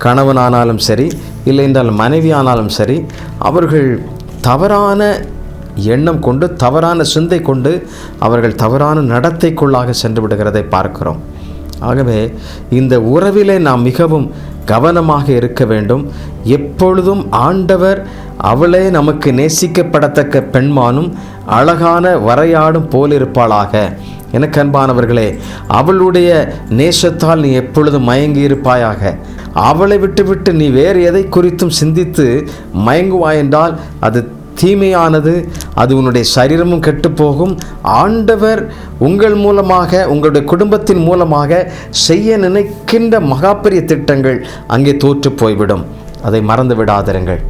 கணவனானாலும் சரி, இல்லை என்றால் மனைவி ஆனாலும் சரி, அவர்கள் தவறான எண்ணம் கொண்டு, தவறான சிந்தை கொண்டு, அவர்கள் தவறான நடத்தைக்குள்ளாக சென்று விடுகிறதை பார்க்கிறோம். ஆகவே இந்த உறவிலே நாம் மிகவும் கவனமாக இருக்க வேண்டும். எப்பொழுதும் ஆண்டவர் அவளே நமக்கு நேசிக்கப்படத்தக்க பெண்மானும் அழகான வரையாடும் போலிருப்பாளாக. எனக்கு அன்பானவர்களே, அவளுடைய நேசத்தால் நீ எப்பொழுதும் மயங்கி இருப்பாயாக. அவளை விட்டுவிட்டு நீ வேறு எதை குறித்தும் சிந்தித்து மயங்குவாயென்றால் அது தீமையானது. அது உன்னுடைய சரீரமும் கெட்டுப்போகும். ஆண்டவர் உங்கள் மூலமாக, உங்களுடைய குடும்பத்தின் மூலமாக செய்ய நினைக்கின்ற மகாபெரிய திட்டங்கள் அங்கே தோற்று போய்விடும். அதை மறந்து விடாதிருங்கள்.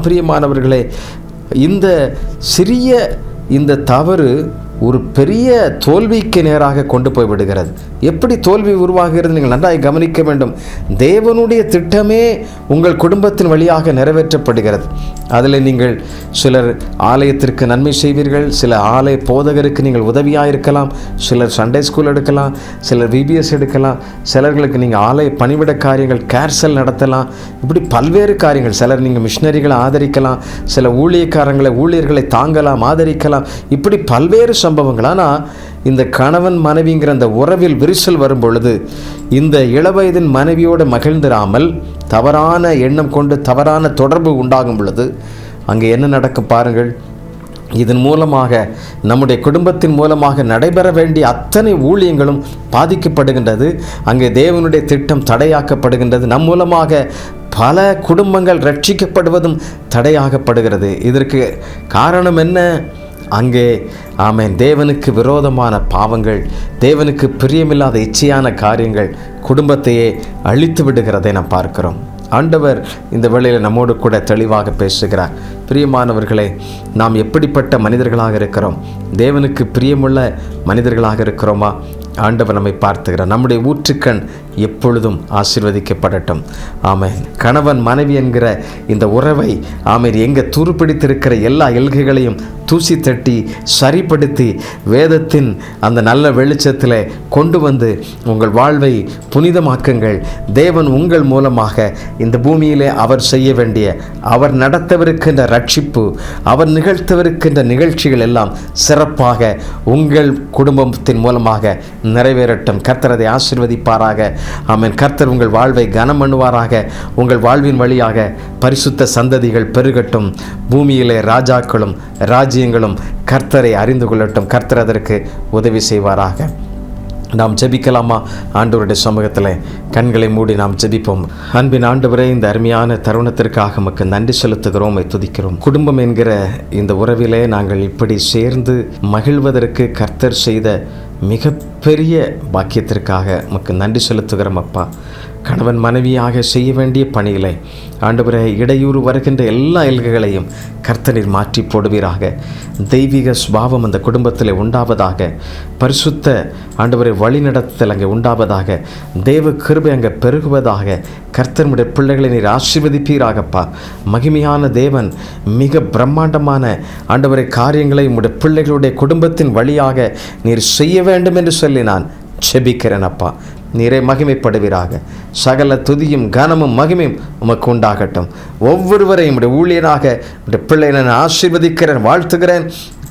பிரியமானவர்களே, இந்த சிறிய இந்த தவறு ஒரு பெரிய தோல்விக்கு நேராக கொண்டு போய் விடுகிறது. எப்படி தோல்வி உருவாகிறது நீங்கள் நன்றாக கவனிக்க வேண்டும். தேவனுடைய திட்டமே உங்கள் குடும்பத்தின் வழியாக நிறைவேற்றப்படுகிறது. அதில் நீங்கள் சிலர் ஆலயத்திற்கு நன்மை செய்வீர்கள், சில ஆலய போதகருக்கு நீங்கள் உதவியாக இருக்கலாம், சிலர் சண்டே ஸ்கூல் எடுக்கலாம், சிலர் VBS எடுக்கலாம், சிலர்களுக்கு நீங்கள் ஆலய பணிவிட காரியங்கள் கேர்சல் நடத்தலாம். இப்படி பல்வேறு காரியங்கள். சிலர் நீங்கள் மிஷினரிகளை ஆதரிக்கலாம், சில ஊழியர்களை தாங்கலாம், ஆதரிக்கலாம். இப்படி பல்வேறு சம்பவங்கள். ஆனால் இந்த கணவன் மனைவிங்கிற அந்த உறவில் விரிசல் வரும் பொழுது, இந்த இளவயதின் மனைவியோடு மகிழ்ந்திராமல் தவறான எண்ணம் கொண்டு தவறான தொடர்பு உண்டாகும் பொழுது அங்கே என்ன நடக்கும் பாருங்கள். இதன் மூலமாக நம்முடைய குடும்பத்தின் மூலமாக நடைபெற வேண்டிய அத்தனை ஊழியங்களும் பாதிக்கப்படுகின்றது. அங்கே தேவனுடைய திட்டம் தடையாக்கப்படுகின்றது. நம் மூலமாக பல குடும்பங்கள் ரட்சிக்கப்படுவதும் தடையாகப்படுகிறது. இதற்கு காரணம் என்ன? அங்கே ஆமென் தேவனுக்கு விரோதமான பாவங்கள், தேவனுக்கு பிரியமில்லாத இச்சையான காரியங்கள் குடும்பத்தையே அழித்து விடுகிறதை நாம் பார்க்கிறோம். ஆண்டவர் இந்த வேளையில் நம்மோடு கூட தெளிவாக பேசுகிறார். பிரியமானவர்களே, நாம் எப்படிப்பட்ட மனிதர்களாக இருக்கிறோம்? தேவனுக்கு பிரியமுள்ள மனிதர்களாக இருக்கிறோமா? ஆண்டவர் நம்மை பார்த்துகிறார். நம்முடைய ஊற்றுக்கண் எப்பொழுதும் ஆசீர்வதிக்கப்படட்டும். ஆமென். கணவன் மனைவி என்கிற இந்த உறவை ஆமென் எங்கே துருப்பிடித்திருக்கிற எல்லா எல்கைகளையும் தூசி தட்டி சரிப்படுத்தி வேதத்தின் அந்த நல்ல வெளிச்சத்தில் கொண்டு வந்து உங்கள் வாழ்வை புனிதமாக்குங்கள். தேவன் உங்கள் மூலமாக இந்த பூமியிலே அவர் செய்ய வேண்டிய, அவர் நடத்தவிருக்கின்ற ரட்சிப்பு, அவர் நிகழ்த்தவிருக்கின்ற நிகழ்ச்சிகள் எல்லாம் சிறப்பாக உங்கள் குடும்பத்தின் மூலமாக நிறைவேறட்டும். கர்த்தர் அதை ஆசீர்வதிப்பாராக. ஆமென். கர்த்தர் உங்கள் வாழ்வை கனம் பண்ணுவாராக. உங்கள் வாழ்வின் வழியாக பரிசுத்த சந்ததிகள் பெருகட்டும். பூமியிலே ராஜாக்களும் ராஜ்யங்களும் கர்த்தரை அறிந்து கொள்ளட்டும். கர்த்தர் அதற்கு உதவி செய்வாராக. நாம் ஜெபிக்கலாமா? ஆண்டவருடைய சமூகத்தில் கண்களை மூடி நாம் ஜெபிப்போம். அன்பின் ஆண்டவரே, இந்த அருமையான தருணத்திற்காக நமக்கு நன்றி செலுத்துகிறோம், துதிக்கிறோம். குடும்பம் என்கிற இந்த உறவிலே நாங்கள் இப்படி சேர்ந்து மகிழ்வதற்கு கர்த்தர் செய்த மிகப்பெரிய பாக்கியத்திற்காக நமக்கு நன்றி செலுத்துகிறோம் அப்பா. கணவன் மனைவியாக செய்ய வேண்டிய பணிகளை ஆண்டவரே இடையூறு வருகின்ற எல்லா எல்கைகளையும் கர்த்தரில் மாற்றி போடுவீராக. தெய்வீக சுபாவம் அந்த குடும்பத்தில் உண்டாவதாக. பரிசுத்த ஆண்டவரை வழிநடத்தல் அங்கே உண்டாவதாக. தேவ கிருபை அங்கே பெருகுவதாக. கர்த்தருடைய பிள்ளைகளை நீர் ஆசீர்வதிப்பீராகப்பா. மகிமையான தேவன் மிக பிரம்மாண்டமான ஆண்டவரை காரியங்களை உடைய பிள்ளைகளுடைய குடும்பத்தின் வழியாக நீர் செய்ய வேண்டும் என்று சொல்லி நான் செபிக்கிறேன் அப்பா. நீரே மகிமைப்படுவீராக. சகல துதியும் கனமும் மகிமையும் உமக்கு உண்டாகட்டும். ஒவ்வொருவரையும் உடைய ஊழியனாக உடைய பிள்ளை நான் ஆசீர்வதிக்கிறேன், வாழ்த்துகிறேன்.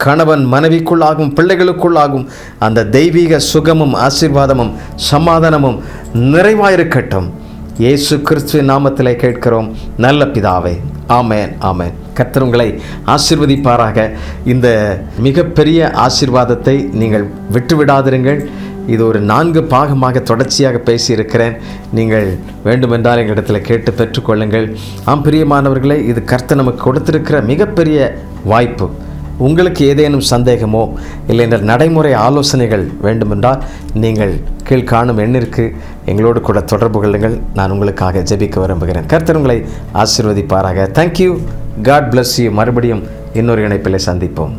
கணவன் மனைவிக்குள்ளாகும் பிள்ளைகளுக்குள்ளாகும் அந்த தெய்வீக சுகமும் ஆசீர்வாதமும் சமாதானமும் நிறைவாயிருக்கட்டும். இயேசு கிறிஸ்துவின் நாமத்திலே கேட்கிறோம் நல்ல பிதாவே. ஆமென், ஆமென். கர்த்தர் உங்களை ஆசீர்வதிப்பாராக. இந்த மிகப்பெரிய ஆசீர்வாதத்தை நீங்கள் விட்டுவிடாதிருங்கள். இது ஒரு 4 பாகமாக தொடர்ச்சியாக பேசியிருக்கிறேன். நீங்கள் வேண்டுமென்றால் எங்களிடத்தில் கேட்டு பெற்றுக்கொள்ளுங்கள். பிரியமானவர்களே, இது கர்த்தர் நமக்கு கொடுத்திருக்கிற மிகப்பெரிய வாய்ப்பு. உங்களுக்கு ஏதேனும் சந்தேகமோ இல்லை என்ற நடைமுறை ஆலோசனைகள் வேண்டுமென்றால் நீங்கள் கீழ்காணும் எண்ணிற்கு எங்களோடு கூட தொடர்பு கொள்ளுங்கள். நான் உங்களுக்காக ஜெபிக்க விரும்புகிறேன். கர்த்தர் உங்களை ஆசீர்வதிப்பாராக. தேங்க்யூ. God bless you. மறுபடியும் இன்னொரு இணைப்பில் சந்திப்போம்.